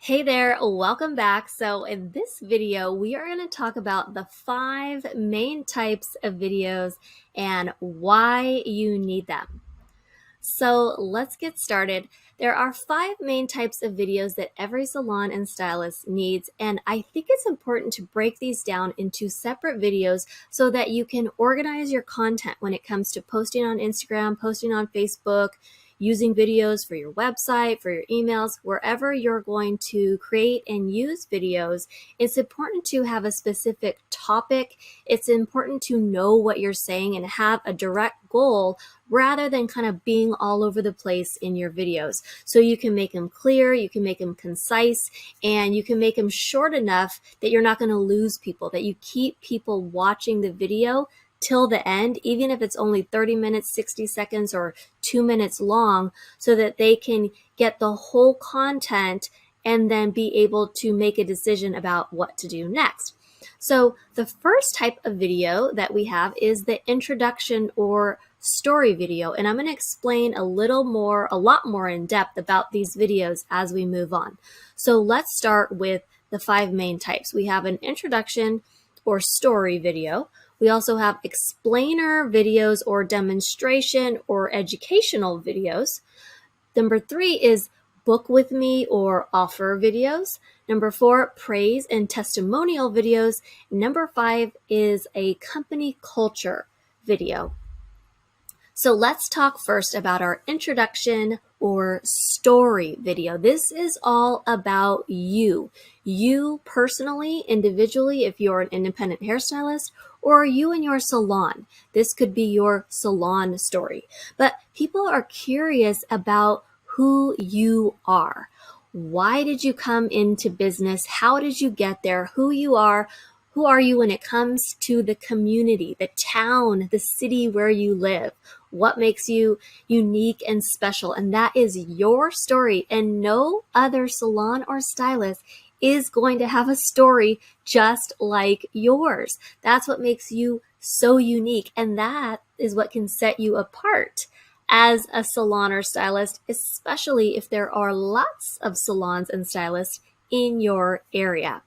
Hey there, welcome back. So in this video, we are going to talk about the 5 main types of videos and why you need them. So let's get started. There are 5 main types of videos that every salon and stylist needs, and I think it's important to break these down into separate videos so that you can organize your content when it comes to posting on Instagram, posting on Facebook, using videos for your website, for your emails, wherever you're going to create and use videos. It's important to have a specific topic. It's important to know what you're saying and have a direct goal rather than kind of being all over the place in your videos. So you can make them clear, you can make them concise, and you can make them short enough that you're not going to lose people, that you keep people watching the video till the end, even if it's only 30 minutes, 60 seconds, or 2 minutes long, so that they can get the whole content and then be able to make a decision about what to do next. So the first type of video that we have is the introduction or story video, and I'm going to explain a lot more in depth about these videos as we move on. So let's start with the 5 main types. We have an introduction or story video. We also have explainer videos or demonstration or educational videos. Number 3 is book with me or offer videos. Number 4, praise and testimonial videos. Number 5 is a company culture video. So let's talk first about our introduction or story video. This is all about you. You personally, individually, if you're an independent hairstylist, or you and your salon. This could be your salon story. But people are curious about who you are. Why did you come into business? How did you get there? Who you are? Who are you when it comes to the community, the town, the city where you live? What makes you unique and special? And that is your story. And no other salon or stylist is going to have a story just like yours. That's what makes you so unique. And that is what can set you apart as a salon or stylist, especially if there are lots of salons and stylists in your area.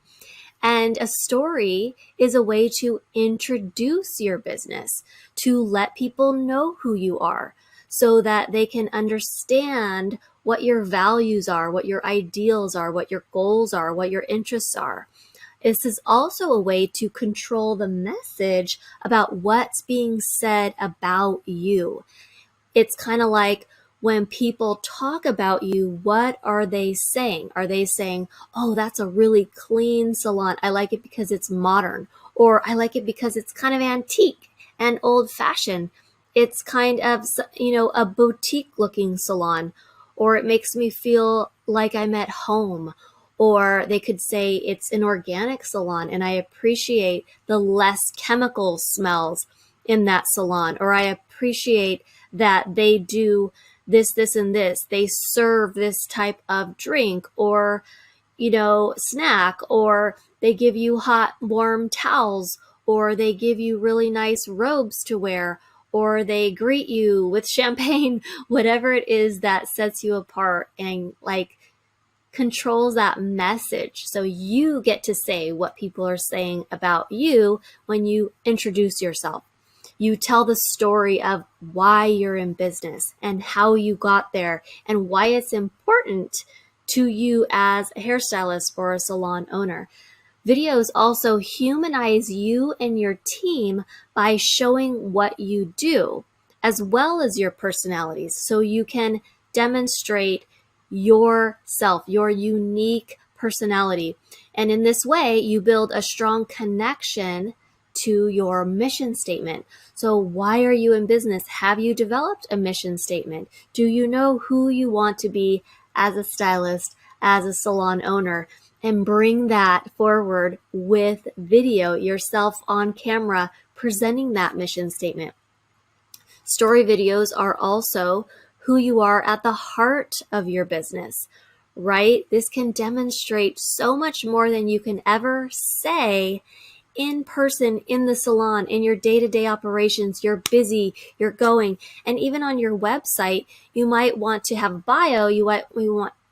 And a story is a way to introduce your business, to let people know who you are so that they can understand what your values are, what your ideals are, what your goals are, what your interests are. This is also a way to control the message about what's being said about you. It's kind of like when people talk about you, what are they saying? Are they saying, oh, that's a really clean salon. I like it because it's modern. Or I like it because it's kind of antique and old fashioned. It's kind of, a boutique looking salon. Or it makes me feel like I'm at home. Or they could say it's an organic salon and I appreciate the less chemical smells in that salon. Or I appreciate that they do this, and this. They serve this type of drink or, snack, or they give you hot, warm towels, or they give you really nice robes to wear, or they greet you with champagne, whatever it is that sets you apart and controls that message. So you get to say what people are saying about you when you introduce yourself. You tell the story of why you're in business and how you got there and why it's important to you as a hairstylist or a salon owner. Videos also humanize you and your team by showing what you do as well as your personalities, so you can demonstrate yourself, your unique personality. And in this way, you build a strong connection to your mission statement. So why are you in business? Have you developed a mission statement? Do you know who you want to be as a stylist, as a salon owner? And bring that forward with video, yourself on camera, presenting that mission statement. Story videos are also who you are at the heart of your business, right? This can demonstrate so much more than you can ever say in person, in the salon, in your day-to-day operations. You're busy, you're going, and even on your website, you might want to have a bio,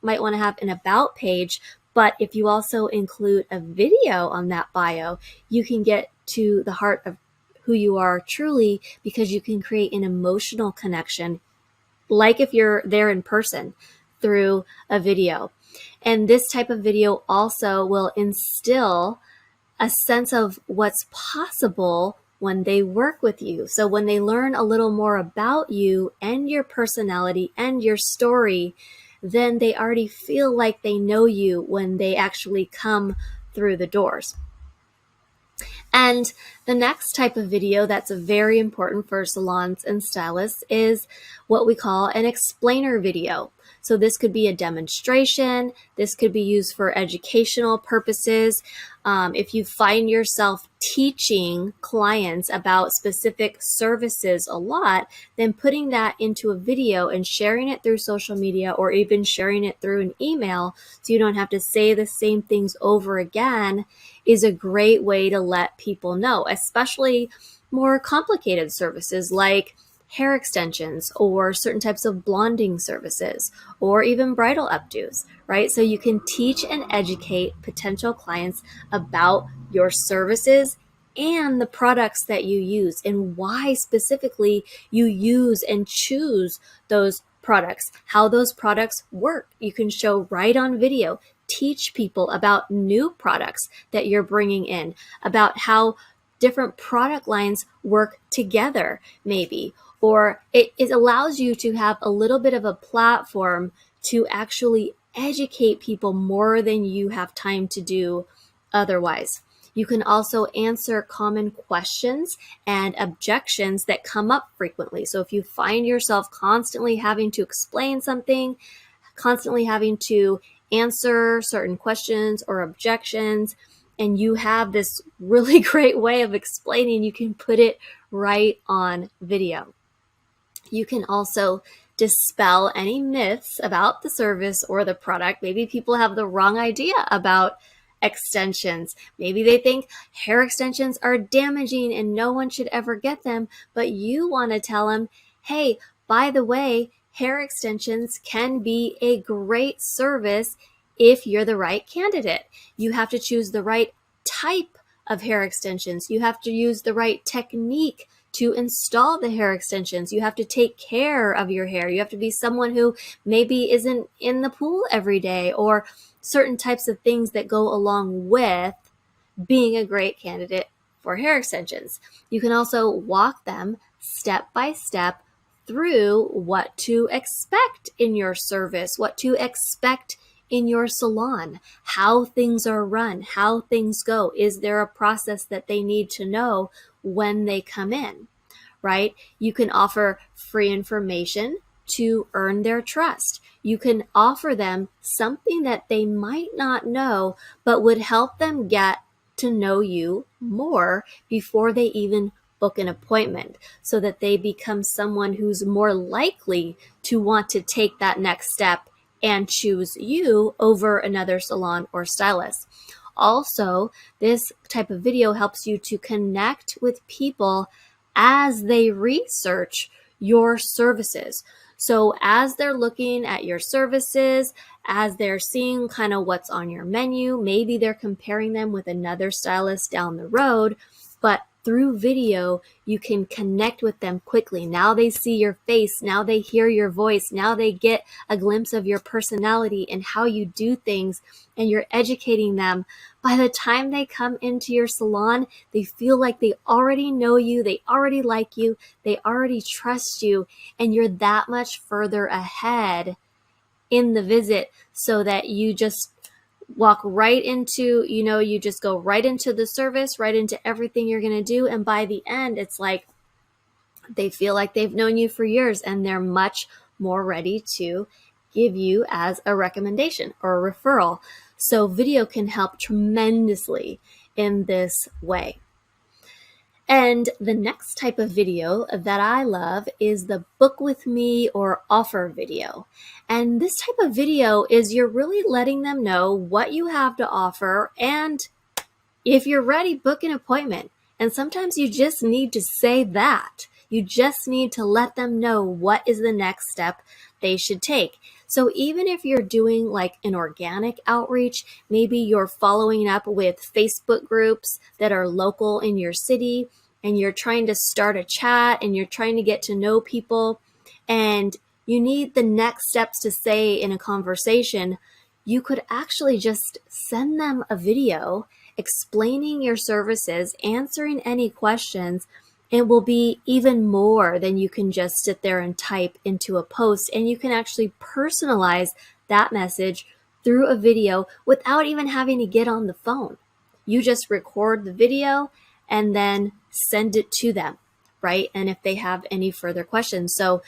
might want to have an about page, But if you also include a video on that bio, you can get to the heart of who you are truly, because you can create an emotional connection, like if you're there in person, through a video. And this type of video also will instill a sense of what's possible when they work with you. So when they learn a little more about you and your personality and your story, then they already feel like they know you when they actually come through the doors. And the next type of video that's very important for salons and stylists is what we call an explainer video. So this could be a demonstration. This could be used for educational purposes. If you find yourself teaching clients about specific services a lot, then putting that into a video and sharing it through social media, or even sharing it through an email so you don't have to say the same things over again, is a great way to let people know, especially more complicated services like hair extensions or certain types of blonding services, or even bridal updos, right? So you can teach and educate potential clients about your services and the products that you use, and why specifically you use and choose those products, how those products work. You can show right on video, teach people about new products that you're bringing in, about how different product lines work together, maybe. Or it allows you to have a little bit of a platform to actually educate people more than you have time to do otherwise. You can also answer common questions and objections that come up frequently. So if you find yourself constantly having to explain something, constantly having to answer certain questions or objections, and you have this really great way of explaining, you can put it right on video. You can also dispel any myths about the service or the product. Maybe people have the wrong idea about extensions. Maybe they think hair extensions are damaging and no one should ever get them, but you want to tell them, hey, by the way, hair extensions can be a great service if you're the right candidate. You have to choose the right type of hair extensions. You have to use the right technique to install the hair extensions. You have to take care of your hair. You have to be someone who maybe isn't in the pool every day, or certain types of things that go along with being a great candidate for hair extensions. You can also walk them step by step through what to expect in your service, what to expect in your salon, how things are run, how things go. Is there a process that they need to know when they come in, right? You can offer free information to earn their trust. You can offer them something that they might not know, but would help them get to know you more before they even book an appointment, so that they become someone who's more likely to want to take that next step and choose you over another salon or stylist. Also, this type of video helps you to connect with people as they research your services. So as they're looking at your services, as they're seeing kind of what's on your menu, maybe they're comparing them with another stylist down the road, but through video, you can connect with them quickly. Now they see your face. Now they hear your voice. Now they get a glimpse of your personality and how you do things, and you're educating them. By the time they come into your salon, they feel like they already know you. They already like you. They already trust you. And you're that much further ahead in the visit, so that you just walk right into, you just go right into the service, right into everything you're going to do. And by the end, it's like they feel like they've known you for years, and they're much more ready to give you as a recommendation or a referral. So video can help tremendously in this way. And the next type of video that I love is the book with me or offer video. And this type of video is you're really letting them know what you have to offer, and if you're ready, book an appointment. And sometimes you just need to say that. You just need to let them know what is the next step they should take. So even if you're doing like an organic outreach, maybe you're following up with Facebook groups that are local in your city, and you're trying to start a chat and you're trying to get to know people, and you need the next steps to say in a conversation, you could actually just send them a video explaining your services, answering any questions. It will be even more than you can just sit there and type into a post, and you can actually personalize that message through a video without even having to get on the phone. You just record the video and then send it to them, right? And if they have any further questions. So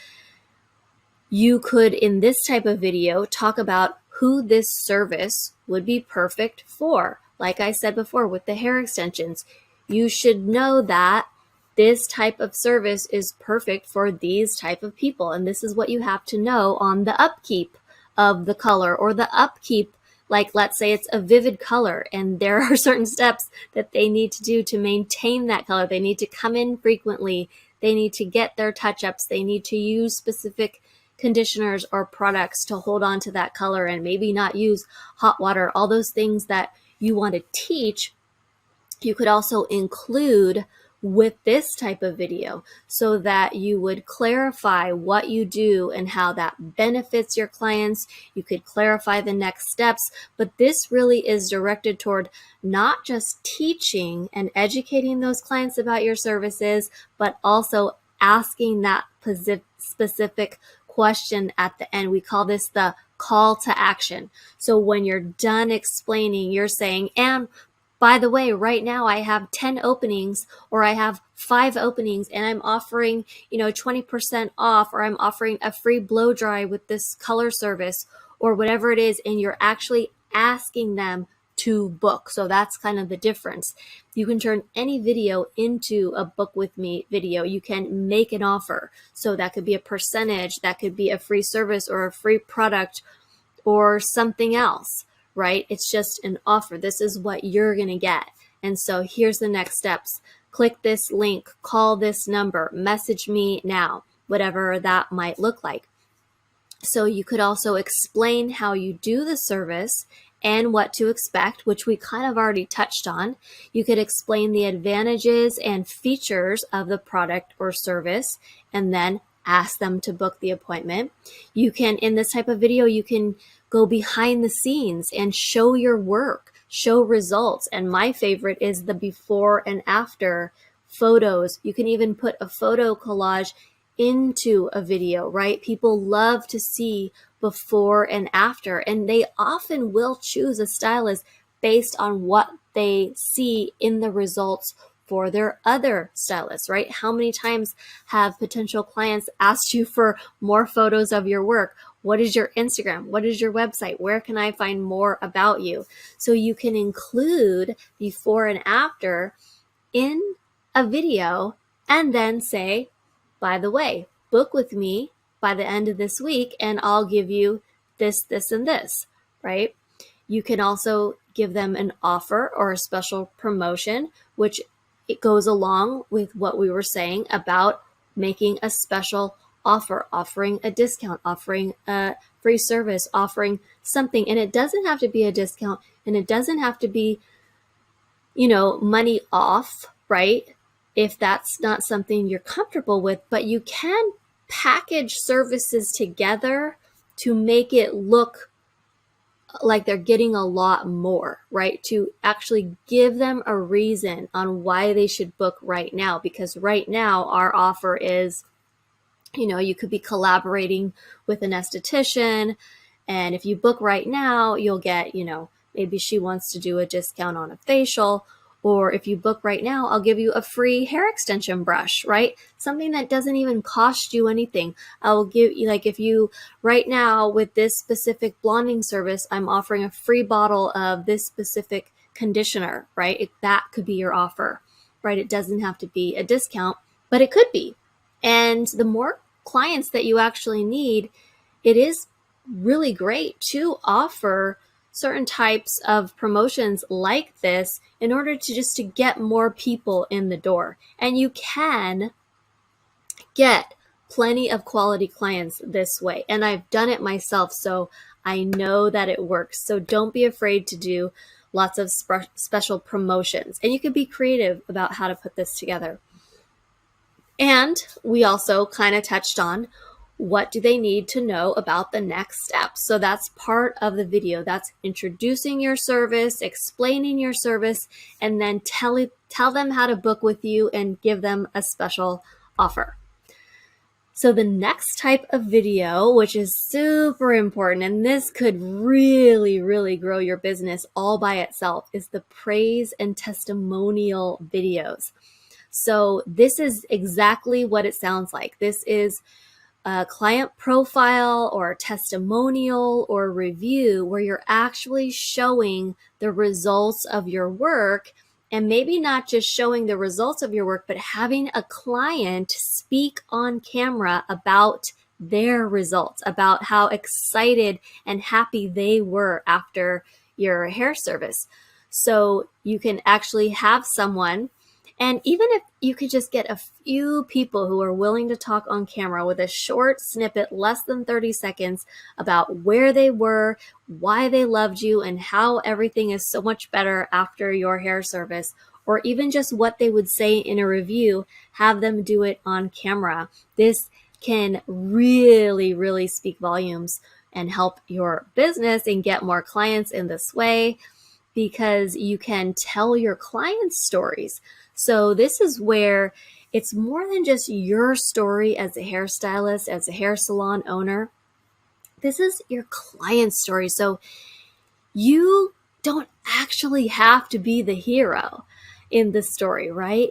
you could, in this type of video, talk about who this service would be perfect for. Like I said before with the hair extensions, you should know that this type of service is perfect for these type of people. And this is what you have to know on the upkeep of the color, or the upkeep, like let's say it's a vivid color and there are certain steps that they need to do to maintain that color. They need to come in frequently. They need to get their touch-ups. They need to use specific conditioners or products to hold on to that color, and maybe not use hot water. All those things that you want to teach, you could also include with this type of video, so that you would clarify what you do and how that benefits your clients. You could clarify the next steps, but this really is directed toward not just teaching and educating those clients about your services, but also asking that specific question at the end. We call this the call to action. So when you're done explaining, you're saying, and by the way, right now I have 10 openings, or I have 5 openings, and I'm offering, 20% off, or I'm offering a free blow dry with this color service, or whatever it is. And you're actually asking them to book. So that's kind of the difference. You can turn any video into a book with me video. You can make an offer. So that could be a percentage, that could be a free service or a free product or something else, right? It's just an offer. This is what you're going to get. And so here's the next steps. Click this link, call this number, message me now, whatever that might look like. So you could also explain how you do the service and what to expect, which we kind of already touched on. You could explain the advantages and features of the product or service, and then ask them to book the appointment. You can, in this type of video, you can go behind the scenes and show your work, show results. And my favorite is the before and after photos. You can even put a photo collage into a video, right? People love to see before and after, and they often will choose a stylist based on what they see in the results for their other stylists, right? How many times have potential clients asked you for more photos of your work? What is your Instagram? What is your website? Where can I find more about you? So you can include before and after in a video, and then say, by the way, book with me by the end of this week and I'll give you this, this, and this, right? You can also give them an offer or a special promotion, which it goes along with what we were saying about making a special offer, offering a discount, offering a free service, offering something. And it doesn't have to be a discount, and it doesn't have to be, money off, right? If that's not something you're comfortable with, but you can package services together to make it look like they're getting a lot more, right? To actually give them a reason on why they should book right now. Because right now our offer is, you could be collaborating with an esthetician, and if you book right now, you'll get, maybe she wants to do a discount on a facial. Or if you book right now, I'll give you a free hair extension brush, right? Something that doesn't even cost you anything. I'll give you, like, if you right now with this specific blonding service, I'm offering a free bottle of this specific conditioner, right? That could be your offer, right? It doesn't have to be a discount, but it could be. And the more clients that you actually need, it is really great to offer certain types of promotions like this in order to just to get more people in the door. And you can get plenty of quality clients this way, and I've done it myself, so I know that it works. So don't be afraid to do lots of special promotions, and you can be creative about how to put this together. And we also kind of touched on what do they need to know about the next step. So that's part of the video. That's introducing your service, explaining your service, and then tell them how to book with you and give them a special offer. So the next type of video, which is super important, and this could really, really grow your business all by itself, is the praise and testimonial videos. So this is exactly what it sounds like. This is a client profile or a testimonial or review where you're actually showing the results of your work, and maybe not just showing the results of your work, but having a client speak on camera about their results, about how excited and happy they were after your hair service. So you can actually have someone, and even if you could just get a few people who are willing to talk on camera with a short snippet, less than 30 seconds, about where they were, why they loved you, and how everything is so much better after your hair service, or even just what they would say in a review, have them do it on camera. This can really, really speak volumes and help your business and get more clients in this way, because you can tell your clients' stories. So this is where it's more than just your story as a hairstylist, as a hair salon owner. This is your client's story. So you don't actually have to be the hero in the story, right?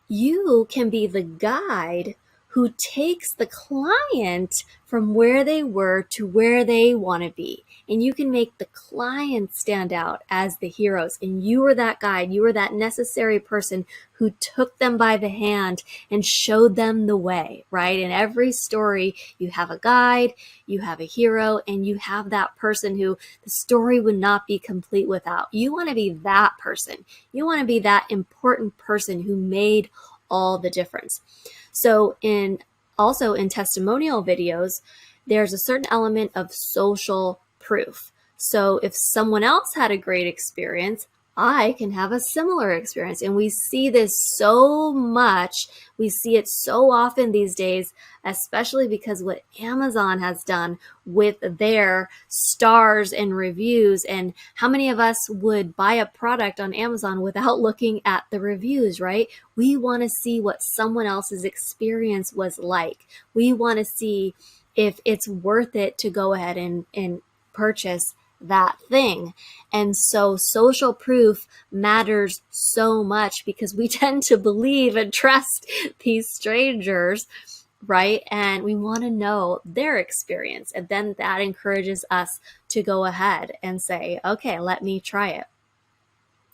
You can be the guide who takes the client from where they were to where they want to be. And you can make the client stand out as the heroes. And you were that guide. You were that necessary person who took them by the hand and showed them the way, right? In every story, you have a guide, you have a hero, and you have that person who the story would not be complete without. You want to be that person. You want to be that important person who made all the difference. So also in testimonial videos, there's a certain element of social proof. So if someone else had a great experience, I can have a similar experience. And we see this so much. We see it so often these days, especially because what Amazon has done with their stars and reviews. And how many of us would buy a product on Amazon without looking at the reviews, right? We want to see what someone else's experience was like. We want to see if it's worth it to go ahead and purchase that thing. And so social proof matters so much because we tend to believe and trust these strangers, right? And we want to know their experience. And then that encourages us to go ahead and say, okay, let me try it.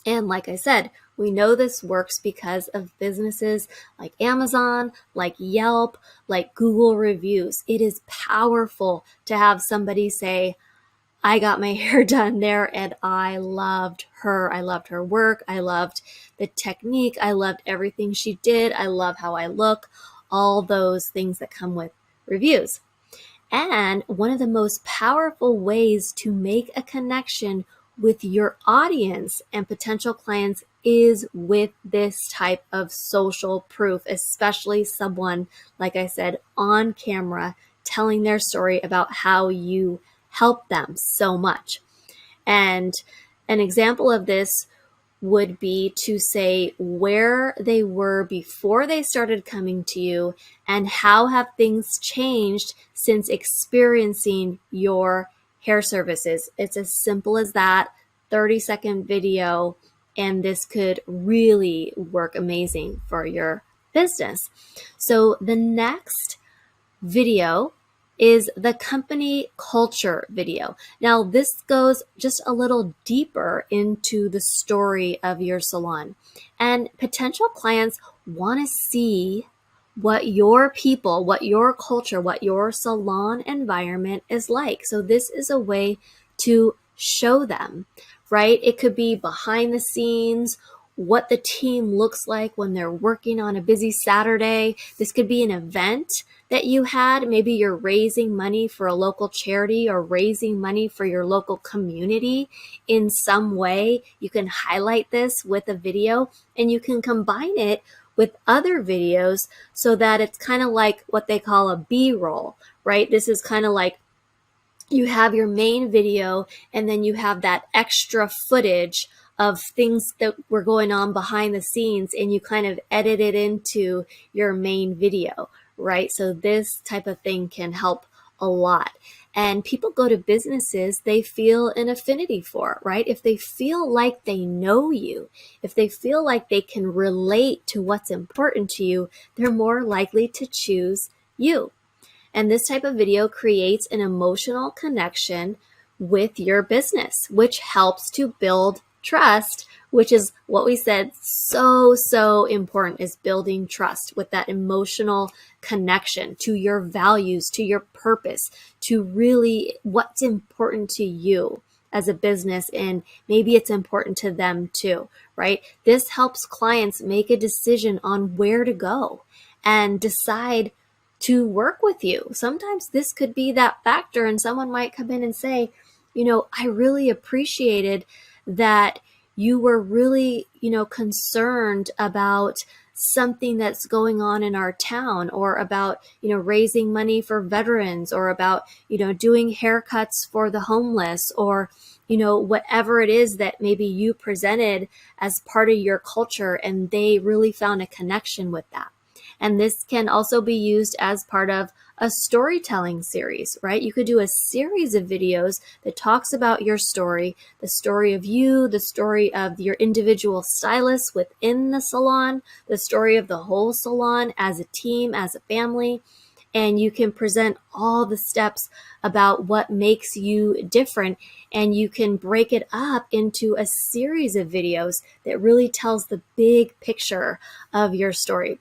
And like I said, we know this works because of businesses like Amazon, like Yelp, like Google reviews. It is powerful to have somebody say, I got my hair done there and I loved her. I loved her work. I loved the technique. I loved everything she did. I love how I look. All those things that come with reviews. And one of the most powerful ways to make a connection with your audience and potential clients is with this type of social proof, especially someone, like I said, on camera telling their story about how you help them so much. And an example of this would be to say where they were before they started coming to you and how have things changed since experiencing your hair services. It's as simple as that, 30-second video, and this could really work amazing for your business. So the next video is the company culture video. Now, this goes just a little deeper into the story of your salon. And potential clients want to see what your people, what your culture, what your salon environment is like. So this is a way to show them, right? It could be behind the scenes what the team looks like when they're working on a busy Saturday. This could be an event that you had. Maybe you're raising money for a local charity or raising money for your local community in some way. You can highlight this with a video, and you can combine it with other videos so that it's kind of like what they call a B-roll, right? This is kind of like you have your main video and then you have that extra footage of things that were going on behind the scenes, and you kind of edit it into your main video, right? So this type of thing can help a lot. And people go to businesses they feel an affinity for, right? If they feel like they know you, if they feel like they can relate to what's important to you, they're more likely to choose you. And this type of video creates an emotional connection with your business, which helps to build trust, which is what we said so important, is building trust with that emotional connection to your values, to your purpose, to really what's important to you as a business, and maybe it's important to them too, right? This helps clients make a decision on where to go and decide to work with you. Sometimes this could be that factor, and someone might come in and say, I really appreciated that you were really, concerned about something that's going on in our town, or about, raising money for veterans, or about, doing haircuts for the homeless, or, whatever it is that maybe you presented as part of your culture, and they really found a connection with that. And this can also be used as part of a storytelling series, right? You could do a series of videos that talks about your story, the story of you, the story of your individual stylists within the salon, the story of the whole salon as a team, as a family. And you can present all the steps about what makes you different. And you can break it up into a series of videos that really tells the big picture of your story.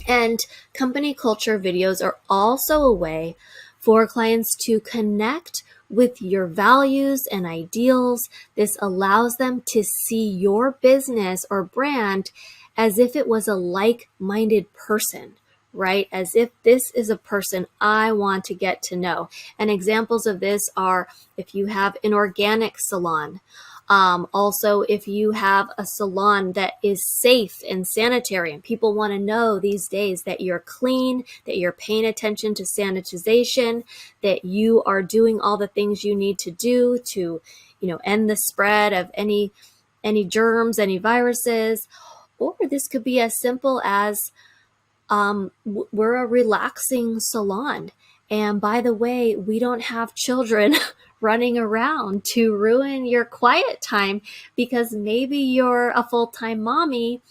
And company culture videos are also a way for clients to connect with your values and ideals. This allows them to see your business or brand as if it was a like-minded person, right? As if this is a person I want to get to know. And examples of this are if you have an organic salon. Also, if you have a salon that is safe and sanitary, and people want to know these days that you're clean, that you're paying attention to sanitization, that you are doing all the things you need to do to, end the spread of any germs, any viruses. Or this could be as simple as we're a relaxing salon. And by the way, we don't have children running around to ruin your quiet time, because maybe you're a full-time mommy.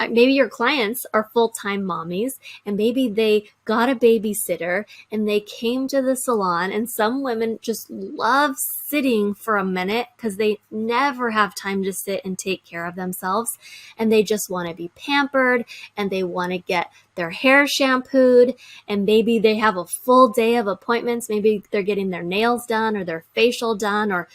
Maybe your clients are full-time mommies, and maybe they got a babysitter and they came to the salon, and some women just love sitting for a minute because they never have time to sit and take care of themselves, and they just want to be pampered, and they want to get their hair shampooed, and maybe they have a full day of appointments. Maybe they're getting their nails done or their facial done or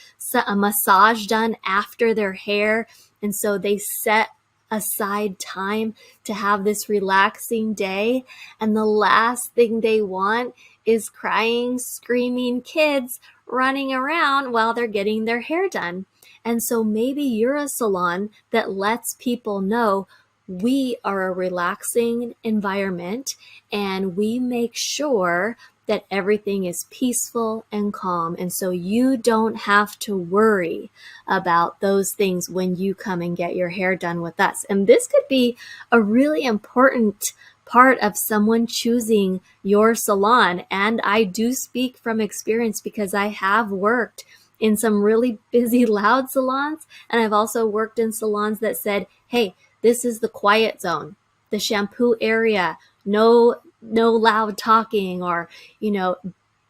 a massage done after their hair, and so they set aside time to have this relaxing day, and the last thing they want is crying, screaming kids running around while they're getting their hair done. And so maybe you're a salon that lets people know we are a relaxing environment, and we make sure that everything is peaceful and calm. And so you don't have to worry about those things when you come and get your hair done with us. And this could be a really important part of someone choosing your salon. And I do speak from experience, because I have worked in some really busy, loud salons. And I've also worked in salons that said, hey, this is the quiet zone, the shampoo area, no loud talking, or,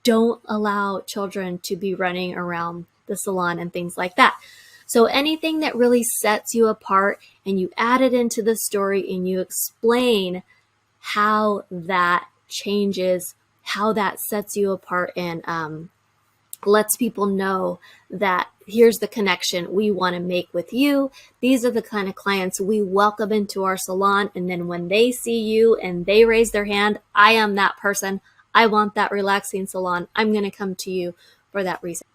don't allow children to be running around the salon and things like that. So anything that really sets you apart, and you add it into the story and you explain how that changes, how that sets you apart, and lets people know that here's the connection we want to make with you. These are the kind of clients we welcome into our salon. And then when they see you and they raise their hand, I am that person. I want that relaxing salon. I'm going to come to you for that reason.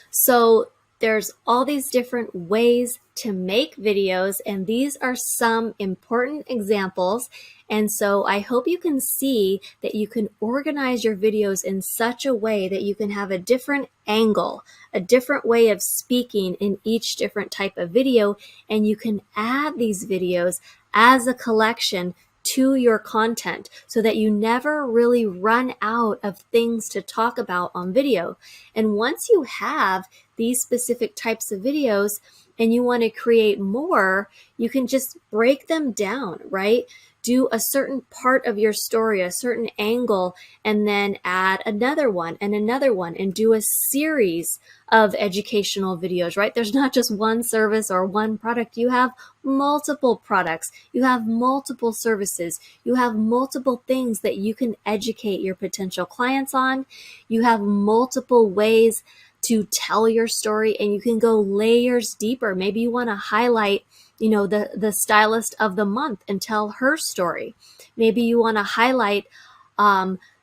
So there's all these different ways to make videos, and these are some important examples. And so I hope you can see that you can organize your videos in such a way that you can have a different angle, a different way of speaking in each different type of video, and you can add these videos as a collection to your content so that you never really run out of things to talk about on video. And once you have these specific types of videos and you want to create more, you can just break them down, right? Do a certain part of your story, a certain angle, and then add another one and do a series of educational videos, right? There's not just one service or one product. You have multiple products. You have multiple services. You have multiple things that you can educate your potential clients on. You have multiple ways to tell your story, and you can go layers deeper. Maybe you want to highlight the stylist of the month and tell her story. Maybe you want to highlight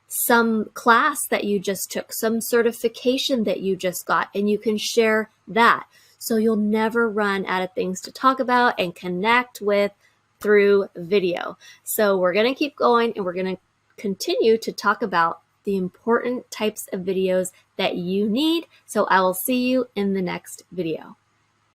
some class that you just took, some certification that you just got, and you can share that. So you'll never run out of things to talk about and connect with through video. So we're going to keep going, and we're going to continue to talk about the important types of videos that you need. So I will see you in the next video.